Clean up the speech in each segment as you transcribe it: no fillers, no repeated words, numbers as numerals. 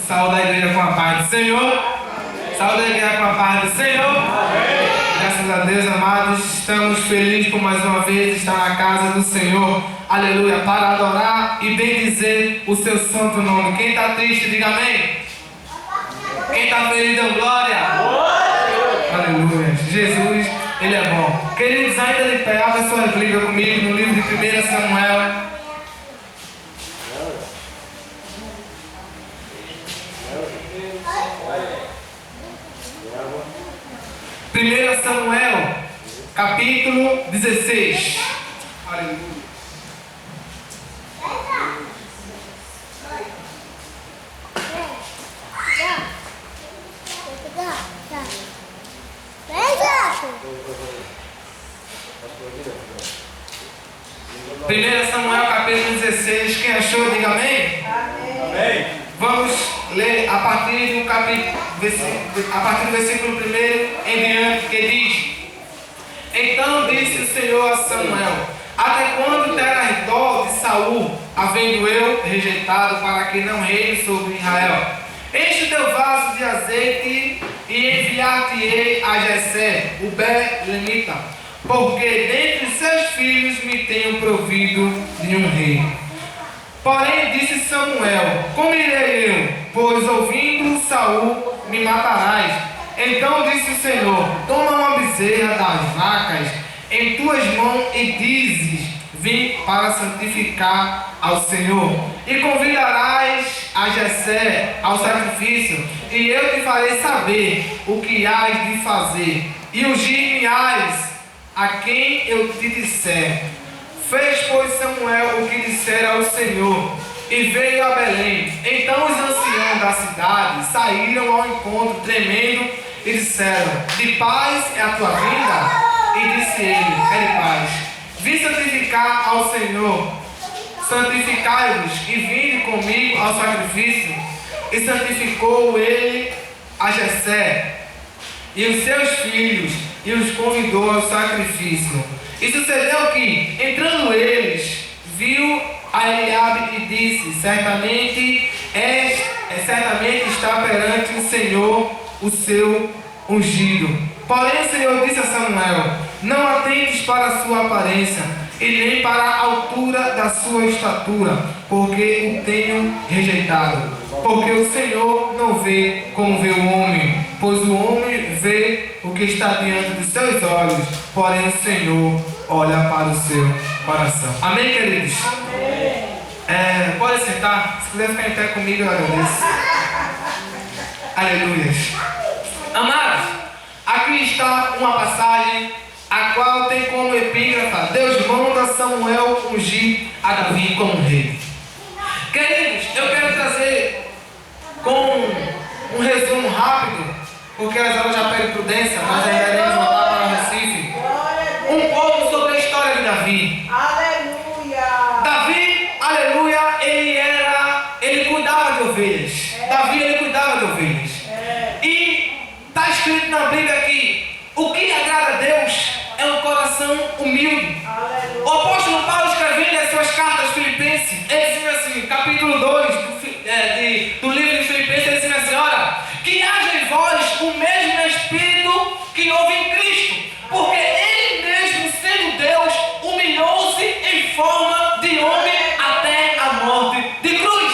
Saúde a igreja com a paz do Senhor. Saúde a igreja com a paz do Senhor. Graças a Deus, amados, estamos felizes por mais uma vez estar na casa do Senhor. Aleluia, para adorar e bendizer o seu santo nome. Quem está triste, diga amém. Quem está feliz, dê glória. Aleluia, Jesus, Ele é bom. Queridos, ainda de pé, abra sua Bíblia comigo no livro de 1 Samuel. 1 Samuel, capítulo 16. Aleluia. Primeiro Samuel, capítulo 16. Quem achou, diga amém. Amém. Vamos ler a partir do versículo 1 em diante, que diz: Então disse o Senhor a Samuel: Até quando terás dó de Saul, havendo eu rejeitado, para que não reine sobre Israel? Enche o teu vaso de azeite e enviar-te-ei a Jessé, o Belemita, porque dentre os seus filhos me tenho provido de um rei. Porém disse Samuel: Como irei eu? Pois ouvindo Saul me matarás. Então disse o Senhor: Toma uma bezerra das vacas em tuas mãos e dizes: Vim para santificar ao Senhor. E convidarás a Jessé ao sacrifício, e eu te farei saber o que hás de fazer, e ungir-me-ás a quem eu te disser. Fez, pois, Samuel o que dissera ao Senhor, e veio a Belém. Então os anciãos da cidade saíram ao encontro, tremendo, e disseram: De paz é a tua vinda? E disse ele: É de paz. Vim santificar ao Senhor. Santificai-vos e vinde comigo ao sacrifício. E santificou ele a Jessé e os seus filhos, e os convidou ao sacrifício. E sucedeu que, entrando eles, viu a Eliabe e disse: Certamente está perante o Senhor o seu ungido. Porém o Senhor disse a Samuel: Não atentes para a sua aparência, e nem para a altura da sua estatura, porque o tenho rejeitado. Porque o Senhor não vê como vê o homem, pois o homem vê o que está diante dos seus olhos, porém o Senhor olha para o seu coração. Amém, queridos? Amém. Pode sentar. Se quiser ficar em pé comigo, eu agradeço. Aleluia. Amados, aqui está uma passagem a qual tem como epígrafe: Deus manda Samuel ungir a Davi como rei. Queridos, eu quero trazer com um resumo rápido, porque as aulas já pedem prudência, nós ainda iremos voltar para o Recife, um pouco sobre a história de Davi. Aleluia! Davi, aleluia, ele cuidava de ovelhas. Davi, ele cuidava de ovelhas. E está escrito na Bíblia que o que agrada a Deus é um coração humilde. Aleluia. O apóstolo Paulo, escrevendo as suas cartas Filipenses, ele diz assim, capítulo 2 do livro de Filipenses, ele diz assim: Ora, que haja em vós o mesmo Espírito que houve em Cristo, porque ele mesmo, sendo Deus, humilhou-se em forma de homem até a morte de cruz.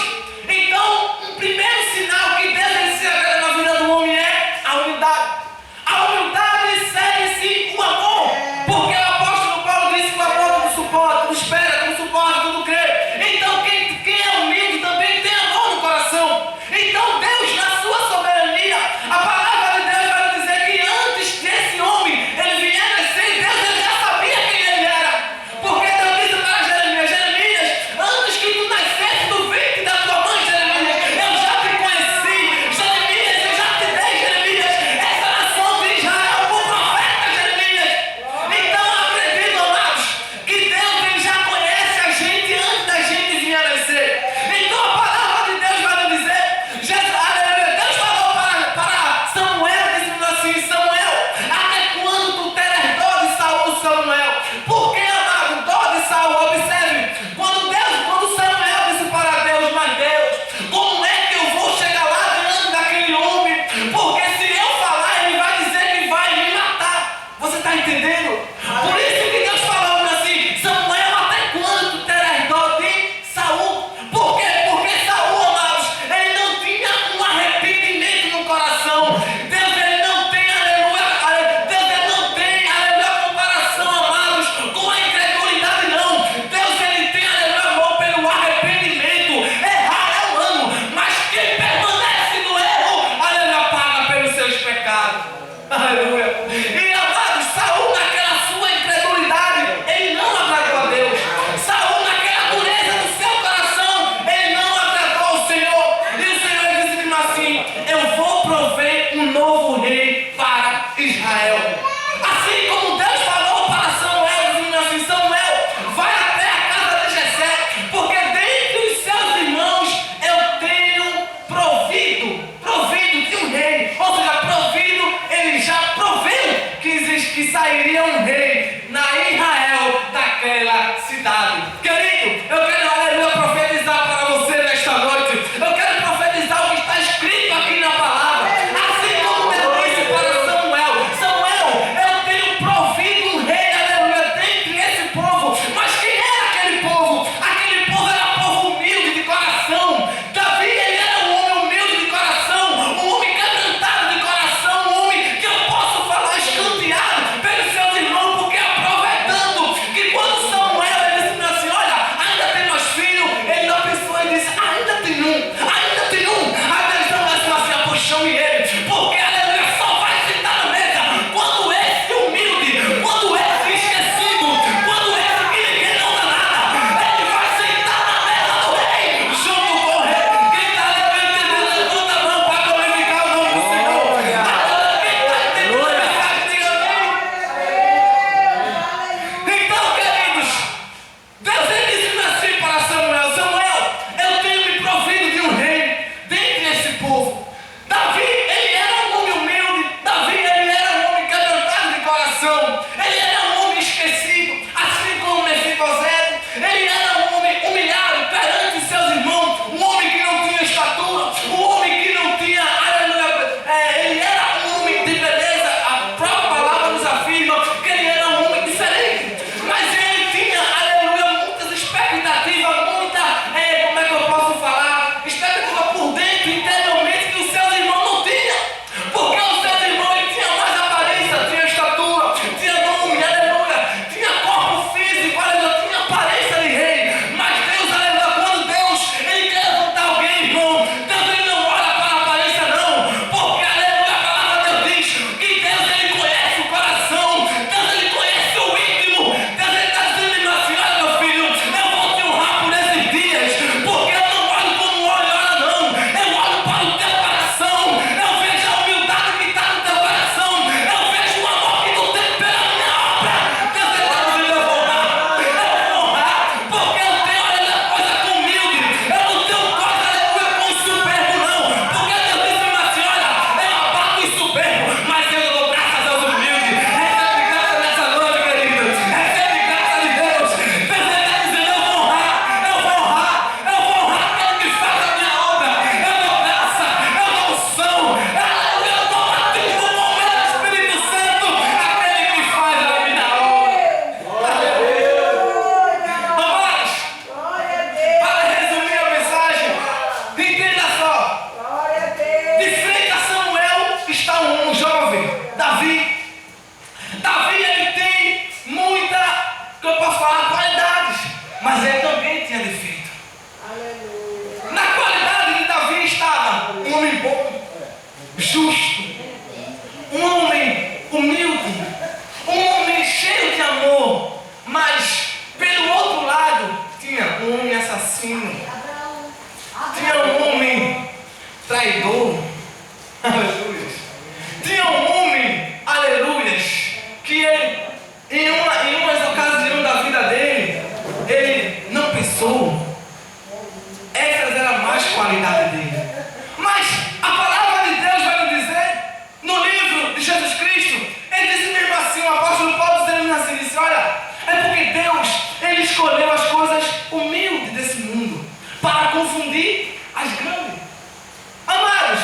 Então, o primeiro sinal que deve ser agrada na vida do homem é a humildade. A humildade segue-se o amor, porque o apóstolo Paulo disse que o amor não suporta, não espera, não suporta, tudo crê. Então quem é humilde também tem um novo rei para Israel. Assim como Deus falou para Samuel, dizendo assim: Samuel, vai até a casa de Jessé, porque dentre os seus irmãos eu tenho provido de um rei. Ou seja, provido, ele já proveu que sairia um rei na Israel daquela cidade. Querido, eu quero, aleluia, profetizar para você nesta noite. Eu quero profetizar o que está escrito aqui na palavra. Assim como Deus disse para Samuel: Samuel, eu tenho provido um rei, aleluia, dentre esse povo. Mas quem era aquele povo? Aquele povo era um povo humilde de coração. Davi, ele era um homem humilde de coração, um homem quebrantado de coração, um homem que eu posso falar escanteado pelos seus irmãos, porque aproveitando que quando Samuel ele disse assim: olha, ainda tem mais filho, ele não pensou e disse: ainda tem um. A Deus não disse assim: pois chame ele, porque aleluia, só vai sentar na mesa quando esse humilde, quando esse esquecido, quando esse que ninguém não dá nada, ele vai sentar na mesa do rei, junto com o rei. Quem está entendendo, levanta a mão para glorificar o nome do Senhor. Agora, quem está entendendo a mensagem, diga amém. Então, queridos, Deus ele disse assim para Samuel: Samuel, eu tenho me provido de um rei dentre esse povo. Davi, ele era um homem humilde. Davi, ele era um homem quebrantado de coração. Ele era um homem esquecido, assim como Mefibosete. Ele era um homem humilhado perante seus irmãos, um homem que não tinha estatura, um homem que não tinha, aleluia, ele era um homem de beleza. A própria palavra nos afirma que ele era um homem diferente. Mas ele tinha, aleluia, muitas expectativas, como é que eu posso falar? Expectativa por dentro, interiormente, que os seus irmãos não tinham. Porque os seus irmãos ele tinha mais aparência, tinha estatura, tinha nome, aleluia, tinha corpo físico, aleluia, tinha aparência de rei. Mas Deus, aleluia, quando Deus ele quer levantar alguém, irmão, Deus ele não olha para a aparência não. Porque, aleluia, a palavra de Deus diz que Deus ele conhece o coração, Deus ele conhece o íntimo. Deus ele está dizendo assim: olha meu filho, eu vou te honrar por esses dias, porque eu não olho como olha não, eu olho para o teu coração, eu vejo a humildade que está no teu coração, eu vejo o amor que tu tem pela minha obra. Deus ele está dizendo: eu vou honrar, porque eu tenho, aleluia, coisa com humilde, eu não tenho coisa, aleluia, com soberbo não, porque Deus disse assim: olha, eu abato os soberbos, mas eu dou graças aos humildes. Recebe graça nessa noite, querido, recebe graça de Deus. Deus ele está dizendo: eu vou honrar aquele que faz a minha obra, eu dou graça, eu dou unção, aleluia, eu dou batismo com o meu Espírito Santo, aquele que faz a minha obra. Amados, para resumir a mensagem, entenda só: de frente a Samuel está um jovem, Davi. Davi ele tem muita, que eu posso falar, qualidades, mas ele também tinha defeito. Na qualidade de Davi estava um homem bom, justo, um homem humilde, um homem cheio de amor. Mas pelo outro lado tinha um homem assassino, tinha um homem traidor, aleluia. Tinha um homem, aleluia, que ele, em umas ocasiões da vida dele, ele não pensou. Essas eram a mais qualidade dele. Mas a palavra de Deus vai nos dizer, no livro de Jesus Cristo, ele disse mesmo assim, o apóstolo Paulo dizendo assim, disse: olha, é porque Deus, ele escolheu as coisas humildes desse mundo para confundir as grandes. Amados,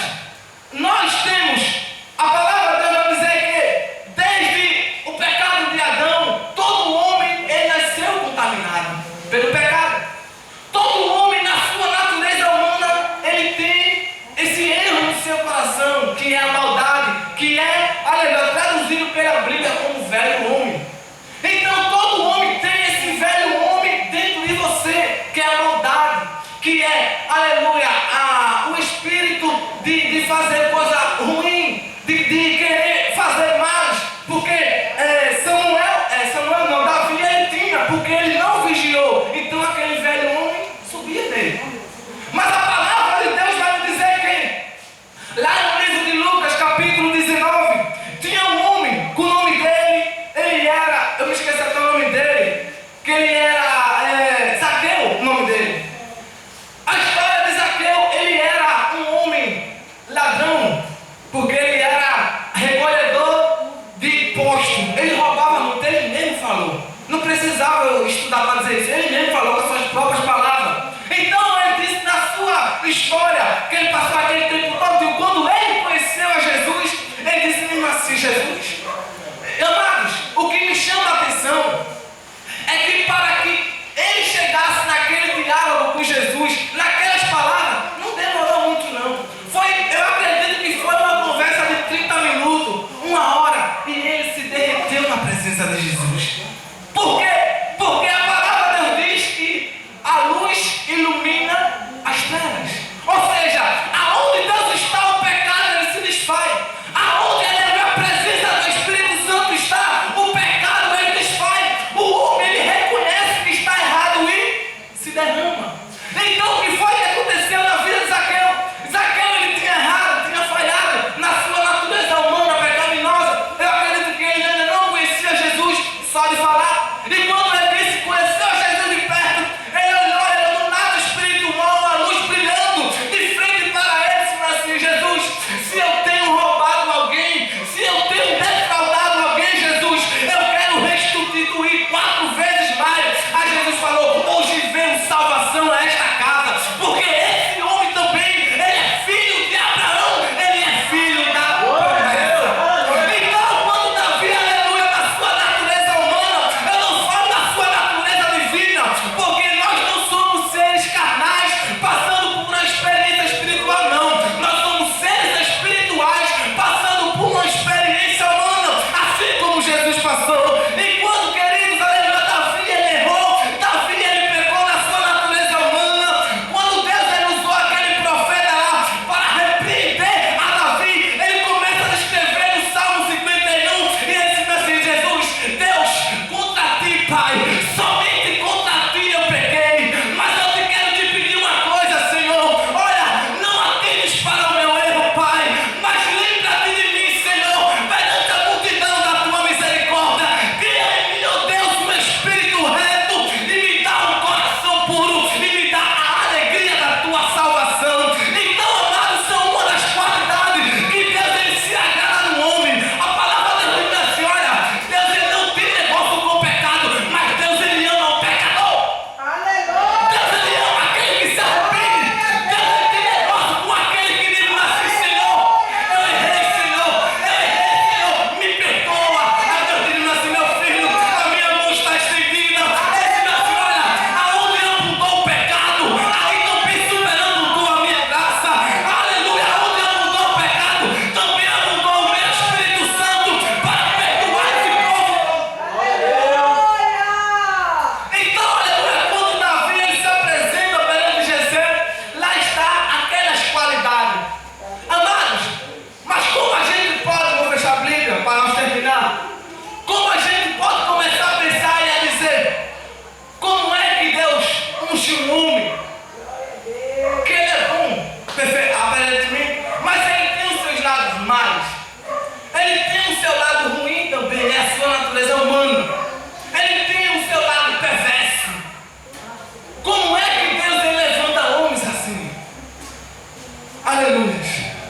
Aleluia.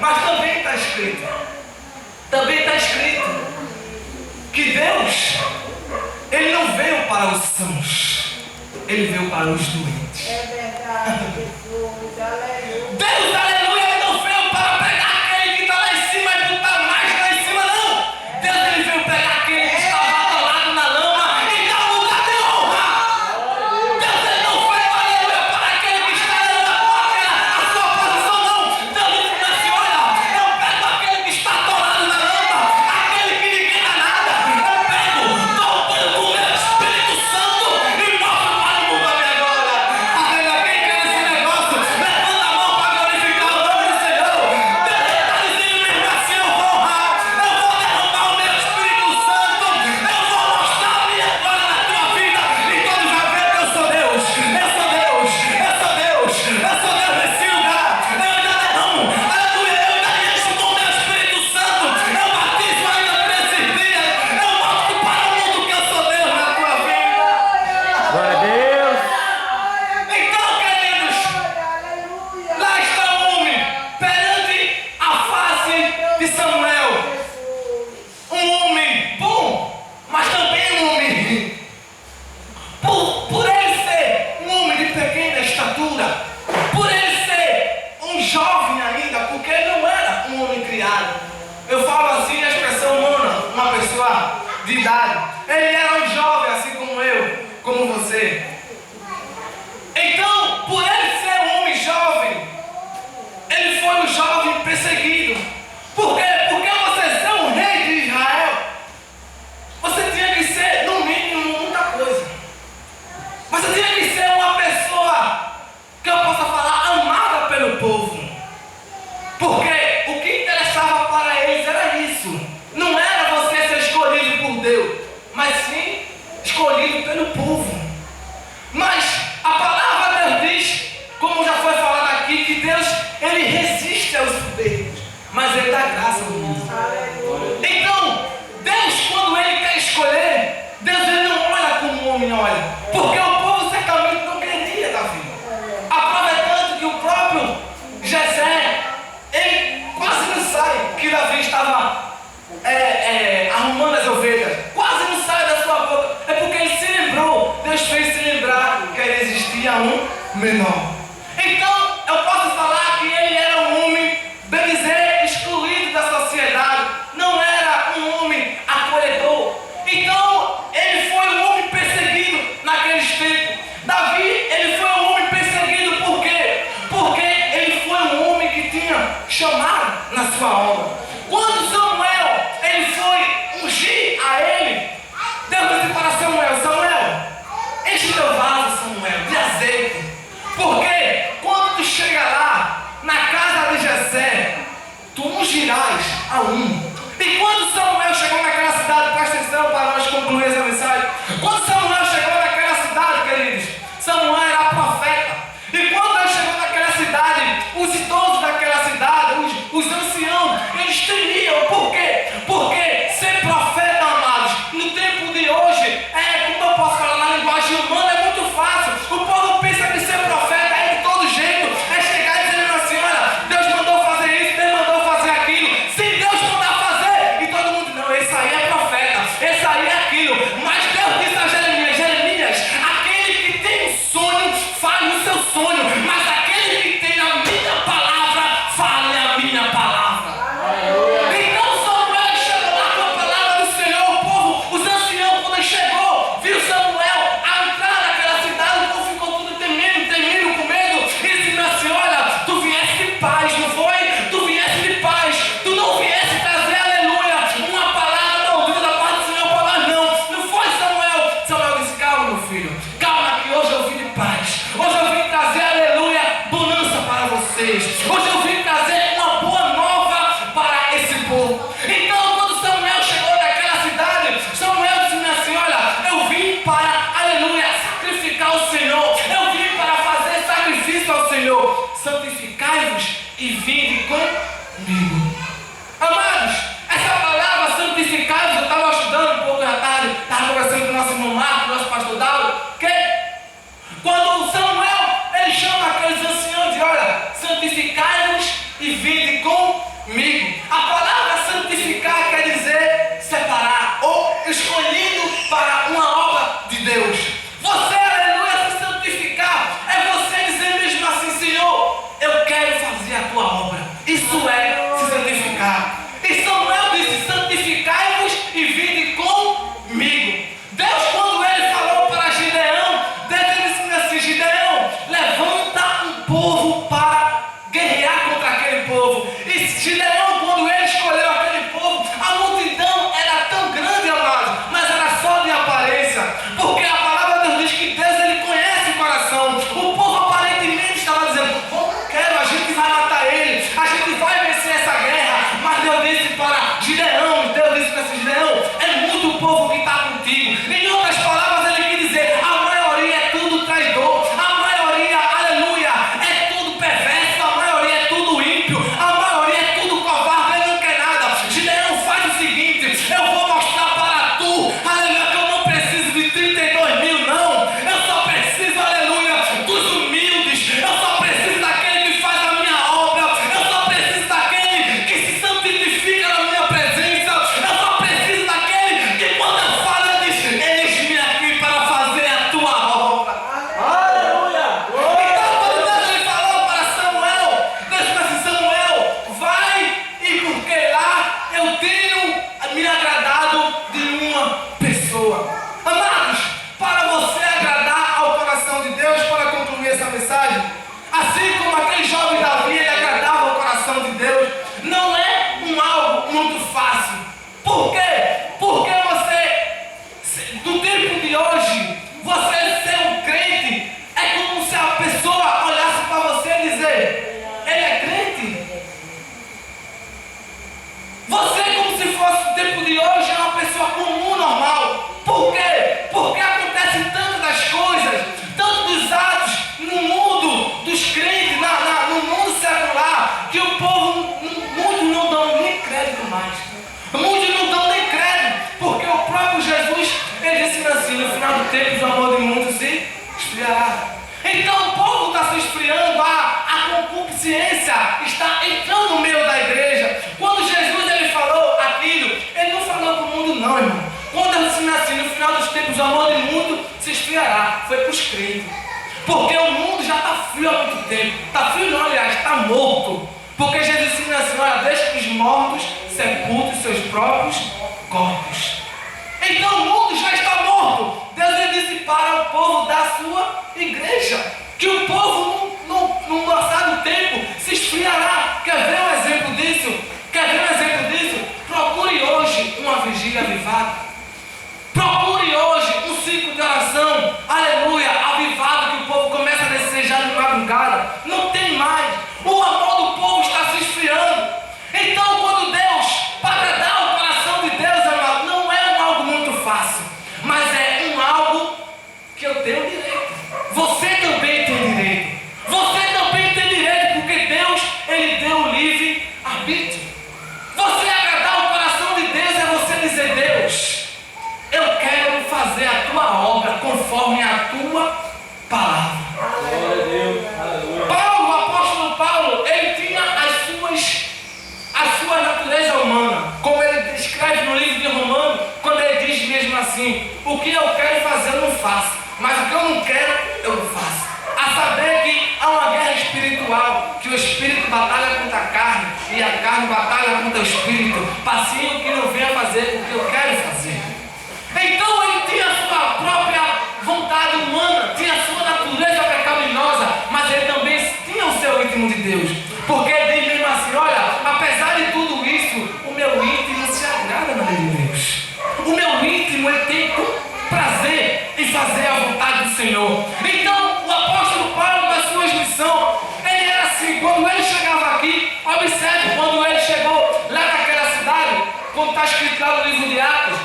Mas também está escrito que Deus, Ele não veio para os sãos, Ele veio para os doentes. É verdade, Jesus, aleluia. Deus, aleluia, Ele não veio para pegar aquele que está lá em cima e botar mais lá em cima, não. Deus, Ele veio pegar aquele que estava atolado na lama e dar um lugar de honra. Deus, Ele não veio, aleluia, para aquele que está com a sua posição, não. Deus, Ele disse assim, olha, eu pego aquele que está atolado na lama, aquele que ninguém dá nada, eu pego, dou com o meu Espírito Santo e mostro para o mundo a minha glória. Aleluia, quem quer esse negócio, levanta a mão para glorificar o nome do Senhor. Deus está dizendo mesmo assim, eu vou honrar, eu vou derramar o meu Espírito Santo, eu vou mostrar a minha glória na tua vida e todos vão ver que eu sou Deus, eu sou Deus, eu sou Deus, eu sou Deus nesse lugar. Eu ainda derramo, aleluia, eu ainda encho com o meu Espírito Santo, eu batizo ainda por esses dias, eu mostro para o mundo que eu sou Deus na tua vida. Glória a Deus. Então, queridos, Aleluia. lá está o homem perante a face de Samuel. Um homem bom, mas também um homem ruim. Por ele ser um homem de pequena estatura, por ele ser um jovem ainda, porque ele não era um homem criado. Eu falo assim a expressão humana, uma pessoa de idade. Ele era um jovem, assim como eu, como você. Então, por ele ser um homem jovem, ele foi um jovem perseguido. Por quê? Porque você ser um rei de Israel, você tinha que ser, no mínimo, muita coisa. Você tinha que ser uma pessoa que eu possa falar amada pelo povo. Porque o que interessava para eles era isso. Não era você ser escolhido por Deus, mas sim escolhido pelo povo. Mas a palavra de Deus diz, como já foi falado aqui, que Deus, Ele resiste aos soberbos, mas Ele dá graça ao mundo. Então, Deus, quando Ele quer escolher, Deus Ele não olha como o homem olha, porque o povo certamente não queria Davi. A prova é tanto que o próprio Jessé, ele quase não sai, que Davi estava arrumando as ovelhas, quase não sai da sua boca, é porque ele se lembrou, Deus fez se lembrar que existia um menor. Então, eu posso falar que ele era um homem, bem dizer, excluído da sociedade, não era um homem acolhedor. Então, ele foi um homem perseguido naqueles tempos. Davi, ele foi um homem perseguido por quê? Porque ele foi um homem que tinha chamado na sua obra. Quando Samuel, ele foi ungir a ele, Deus disse para Samuel, Samuel, enche teu vaso, Samuel, de azeite. Porque quando tu chega lá, na casa de Jessé, tu ungirás a um. E quando Samuel chegou naquela cidade, presta atenção para nós concluir essa mensagem. Quando Samuel chegou naquela cidade, queridos, Samuel era profeta. E quando ele chegou naquela cidade, os idosos daquela cidade, os anciãos, eles temiam. Por quê? Porque ser profeta, amados, no tempo de hoje, como eu posso falar na linguagem humana, é muito fácil. O povo pensa que ser profeta é de todo jeito, é chegar e dizer assim, olha, Deus mandou fazer isso, Deus mandou fazer aquilo. Se Deus mandar fazer, e todo mundo, não, esse aí é profeta, esse aí é aquilo. Mas Deus disse a Jeremias, Jeremias, aquele que tem um sonho, fale o seu sonho, mas aquele que tem a minha palavra, fale a minha palavra. Então Samuel chegou lá com a palavra do Senhor, o povo, os anciãos, quando ele chegou, viu Samuel a entrar naquela cidade, o povo ficou tudo temendo, com medo. E disse assim, olha, tu vieste de paz, não foi? Tu vieste de paz, tu não vieste trazer, aleluia, uma palavra maldita da parte do Senhor para nós, não foi Samuel? Samuel disse, calma meu filho, calma que hoje eu vim de paz, hoje eu vim trazer, aleluia, bonança para vocês, hoje eu vim trazer uma boa nova para esse povo. Então quando Samuel chegou naquela cidade, Samuel disse assim, olha, eu vim para, aleluia, sacrificar o Senhor, eu vim para fazer sacrifício ao Senhor, santificai-vos e vinde comigo. Amados, essa palavra santificai-vos, eu estava estudando um pouco da tarde, estava conversando com o nosso irmão Marco, nosso pastor Dauro, que quando Samuel, ele chama aqueles anciãos de, olha, santificai-vos e Isso é se santificar. E Samuel disse: santificai-vos e vinde comigo. Deus, quando ele falou para Gideão, Deus disse assim: Gideão, levanta um povo para guerrear contra aquele povo. E Gideão, quando ele escolheu aquele povo, a multidão era tão grande, amado, mas era só de aparência, porque a palavra de Deus diz que Deus, ele conhece o coração. O povo aparentemente estava dizendo: não quero, a gente vai matar ele, a gente vai vencer essa guerra. Mas Deus disse para Gideão, Deus disse para esse Gideão: é muito povo que está contigo. Em outras palavras, ele quer dizer: a maioria é tudo traidor, a maioria, aleluia, é tudo perverso, a maioria é tudo ímpio, a maioria é tudo covarde, ele não quer nada. Gideão, faz o seguinte: eu vou mostrar para tu, aleluia, que eu não preciso de 32 mil, não. Eu só preciso, aleluia, dos humildes. Eu só preciso daquele que faz a minha obra. Eu só preciso daquele que se santifica na minha presença. Eu só preciso daquele que, quando eu falo, eu diz: eis-me aqui para fazer a tua obra. Aleluia! Então, quando Deus lhe falou para Samuel, Deus disse assim: Samuel, vai, e porque lá eu tenho me agradado de uma pessoa. Amados, para você agradar ao coração de Deus, para concluir essa mensagem, assim como aquele jovem Davi, ele agradava ao coração de Deus, não é algo muito fácil. Por quê? Porque você, do tempo de hoje, você ser um crente é como se a pessoa olhasse para você e dizer: ele é crente? Você, como se fosse o tempo de hoje, é uma pessoa comum, normal. Por quê? Porque acontece tanto das coisas, tanto dos atos no mundo dos crentes, no mundo secular, que o povo, muitos não dão nem crédito mais. Muitos não dão nem crédito, porque o próprio Jesus, ele disse assim: no final do tempo, o amor de muitos se esfriará. Então o povo está se esfriando, a concupiscência está entrando no meio da igreja. Quando Jesus, ele falou aquilo, ele não falou para o mundo, não, irmão. Quando ele disse assim: no final dos tempos, o amor de mundo se esfriará, foi para os crentes. Porque o mundo já está frio há muito tempo. Está frio não, aliás, está morto. Porque Jesus disse assim: olha, deixa que os mortos sepultem seus próprios corpos. Então o mundo já está morto. Deus, ele disse para o povo da sua igreja que o povo num passado tempo se esfriará. Quer ver um exemplo disso? Quer ver um exemplo disso? Procure hoje uma vigília avivada. Procure hoje um ciclo de oração, aleluia, avivado, que o povo começa a desejar de madrugada. Não tem mais. O amor do povo está se esfriando. Então, quando Deus, para agradar o coração de Deus, amado, não é algo muito fácil, mas é algo que eu tenho direito. Você também tem direito. Você também tem direito, porque Deus, ele deu o livre arbítrio. Você agradar o coração de Deus é você dizer: Deus, eu quero fazer a tua obra conforme a tua palavra. Glória a Deus! Aleluia! Paulo, o apóstolo Paulo, ele tinha a sua natureza humana, como ele descreve no livro de Romanos, quando ele diz mesmo assim: o que eu quero fazer eu não faço, mas o que eu não quero eu não faço. A saber que há uma guerra espiritual, que o espírito batalha contra a carne e a carne batalha contra o espírito, passinho que não venha fazer o que eu quero fazer. Então ele tinha a sua própria vontade humana, tinha a sua natureza pecaminosa, mas ele também tinha o seu íntimo de Deus. Porque ele diz mesmo assim: olha, apesar de tudo isso, o meu íntimo se agrada na lei de Deus. O meu íntimo, ele tem prazer em fazer a vontade do Senhor. Então o apóstolo Paulo, nas suas missões, ele era assim. Quando ele chegava aqui, observe, quando ele chegou lá naquela cidade, como está escrito lá no livro de Atos,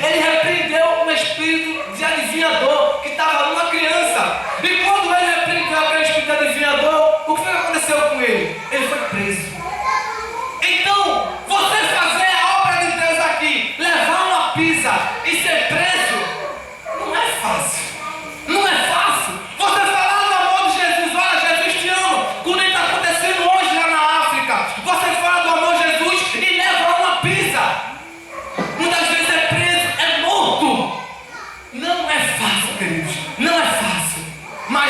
ele repreendeu um espírito de adivinhador que estava numa criança. E quando ele repreendeu aquele espírito de adivinhador, o que aconteceu com ele? Ele foi preso. Então, você fazer a obra de Deus aqui, levar uma pizza e ser preso, não é fácil. Não é fácil. Você falar do amor de Jesus: olha, Jesus te ama, quando ele está acontecendo hoje lá na África. Você fala do amor de Jesus e leva uma pizza. Muitas vezes é preso, é morto. Não é fácil, queridos. Não é fácil. Mas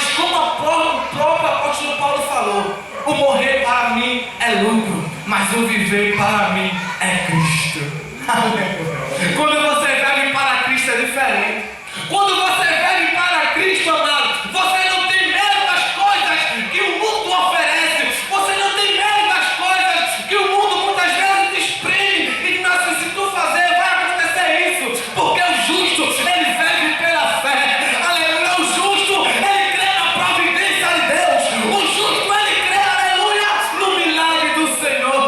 lucro, mas o viver para mim é Cristo. Aleluia. Quando você vive para Cristo é diferente. Quando você vive para Cristo, amado, você não tem medo das coisas que o mundo oferece. Você não tem medo das coisas que o mundo muitas vezes te exprime e diz assim, se tu fazer, vai acontecer isso. Porque o justo, ele vive pela fé. Aleluia. O justo, ele crê na providência de Deus. O justo, ele crê, aleluia, no milagre do Senhor.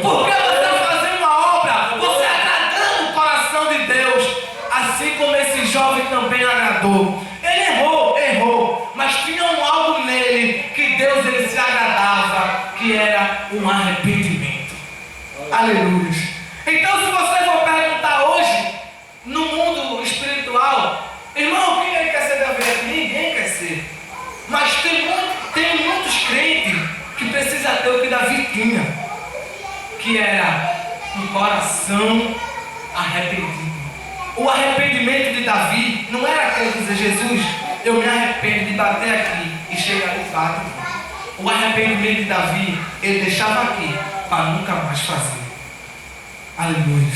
Porque você fazer uma obra, você agradando o coração de Deus, assim como esse jovem também agradou. Ele errou, mas tinha algo nele que Deus ele se agradava, que era um arrependimento. Aleluia. Então, se você for perguntar hoje, no mundo espiritual, irmão, quem é que quer ser da vida? Ninguém quer ser. Mas tem muitos crentes que precisam ter o que Davi tinha, que era um coração arrependido. O arrependimento de Davi não era aquele dizer, Jesus, eu me arrependo de bater aqui e chegar ali e bater. O arrependimento de Davi, ele deixava aqui para nunca mais fazer. Aleluia.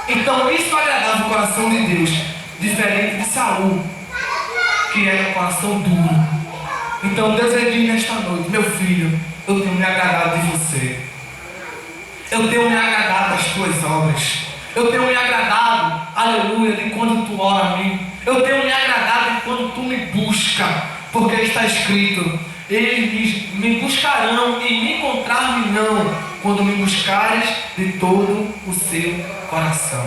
Então isso agradava o coração de Deus, diferente de Saul, que era um coração duro. Então Deus ele diz nesta noite, meu filho, eu tenho me agradado de você. Eu tenho me agradado das tuas obras. Eu tenho me agradado, aleluia, de quando tu ora a mim. Eu tenho me agradado de quando tu me busca. Porque está escrito, eles me buscarão e me encontrar-me-ão quando me buscares de todo o seu coração.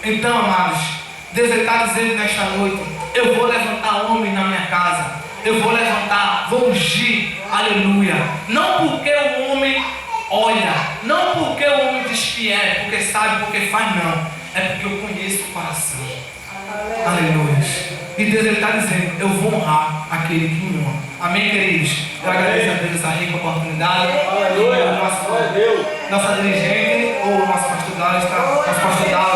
Então, amados, Deus está dizendo nesta noite, eu vou levantar homens na minha casa. Eu vou levantar, vou ungir, aleluia. Não porque o homem olha, não porque o homem diz que é, porque sabe, porque faz, não. É porque eu conheço o coração. Aleluia. E Deus está dizendo, eu vou honrar aquele que me honra. Amém, queridos? Eu agradeço a Deus essa rica oportunidade. Aleluia. Nossa dirigente, ou nosso pastor Dado,